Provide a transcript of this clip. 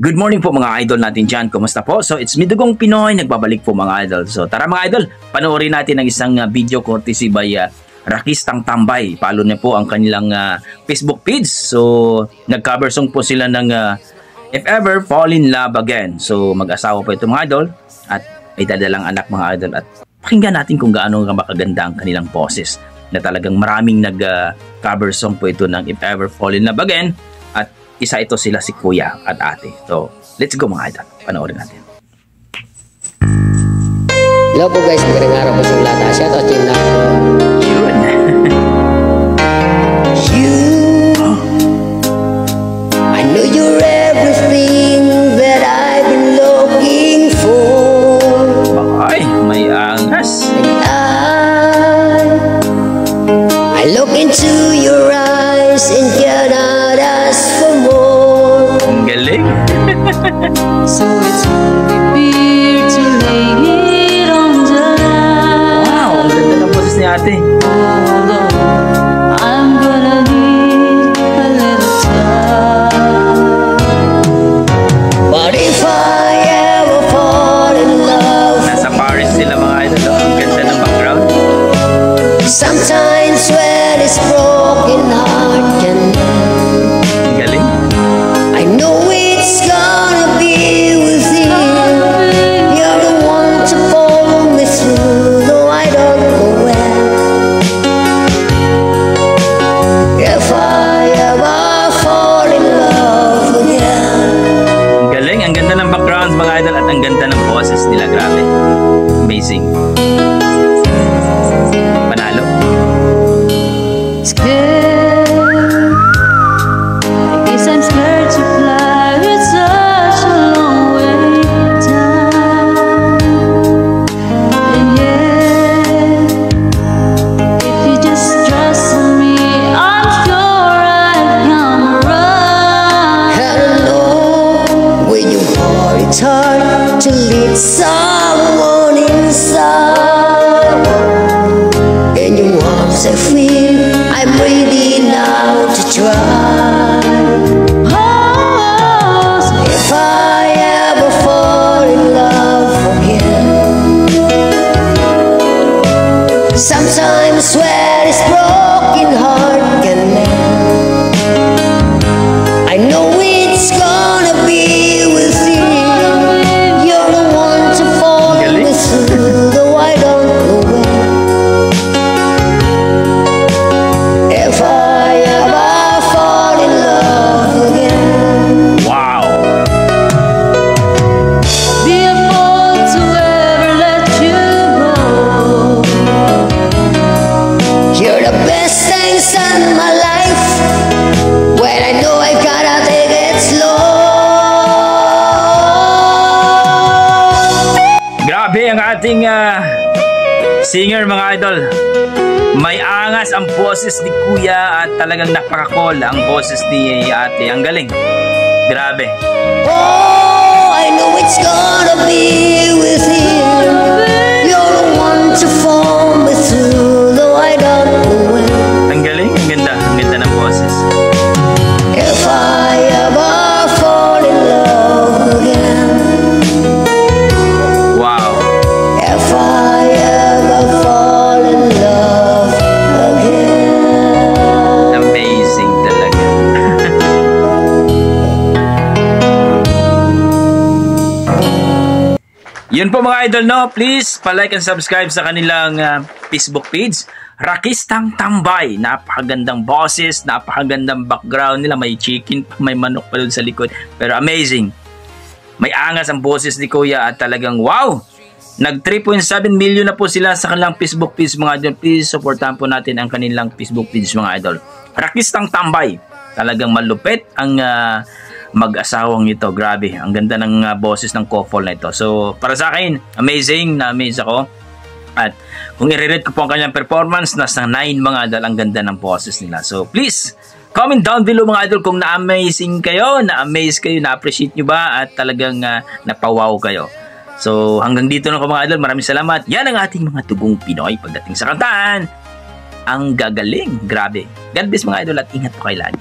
Good morning po mga idol natin dyan. Kumusta po? So it's me Dugong Pinoy. Nagbabalik po mga idol. So tara mga idol, panoorin natin ang isang video courtesy by Rakistang Tambay. Follow niyo po ang kanilang Facebook page. So nag-cover song po sila ng If Ever Fall in Love Again. So mag-asawa po ito mga idol at may dadalang anak mga idol. At pakinggan natin kung gaano makaganda ang kanilang boses. Na talagang maraming nag-cover song po ito ng If Ever Fall in Love Again. At isa ito sila si Kuya at Ate. So, let's go mga idol. Panoorin natin. Hello po guys, magandang araw po sa lahat. Shout out team na. Yun. I know you're everything that I've been looking for. Ay, may angas. I look into your eyes and cannot ask for more. Ang galing. So it's only fair to lay it on the line. Wow, ang ganda ng boses ni Ate. Although I'm gonna need a little time. But if I ever fall in love, Nasa Paris sila mga idol. Oh. Ang ganda ng background. sometimes when this broken heart can mend, Ang galing. I know it's gonna be with you. You're the one to pull me through, though I don't know when. If I ever fall in love again. Ang galing. Ang ganda ng backgrounds mga idol at ang ganda ng boses nila. Grabe. Amazing. Panalo. Scared, I guess I'm scared to fly. It's such a long way down. And yet, if you just trust me, I'm sure I'd come around. I don't know when your heart it's hard to lead someone inside. And your arms I feel I'm ready now to try. Oh, so If I ever fall in love again, sometimes when this broken heart can mend, I know it's gonna be with you. You're the one to fall Galing. me through, though I don't know when. If I ever fall in love again. Wow. be a fool to ever let you go. You're the best things in my life. When I know I gotta take it slow. Grabe ang ating singer mga idol. May angas ang boses ni Kuya at talagang napaka-cool ang boses ni Ate. Ang galing. Grabe. Oh, I know it's gonna be with you. You're the one to fall me through, though I don't know when. Ang galing. Ang ganda. Ang ganda ng boses. If I ever fall in love again. Wow. If I ever fall in love again. Amazing talaga. Yun po mga idol, no? Please, palike and subscribe sa kanilang Facebook page. Rakistang Tambay. Napakagandang boses, napakagandang background nila. May chicken, may manok pa doon sa likod. Pero amazing. May angas ang boses ni Kuya at talagang wow! Nag 3.7 million na po sila sa kanilang Facebook page mga idol. Please, supportahan po natin ang kanilang Facebook page mga idol. Rakistang Tambay. Talagang malupit ang mag-asawang ito. Grabe. Ang ganda ng boses ng couple na ito. So, para sa akin, amazing. Na-amaze ako. At kung i-rate ko po ang kanyang performance, nasa 9 mga idol. Ang ganda ng boses nila. So, please, comment down below mga idol kung na-amazing kayo, na-amaze kayo, na-appreciate nyo ba at talagang napawaw kayo. So, hanggang dito na ko mga idol. Maraming salamat. Yan ang ating mga Dugong Pinoy pagdating sa kantahan. Ang gagaling. Grabe. God bless mga idol at ingat po kayo lagi.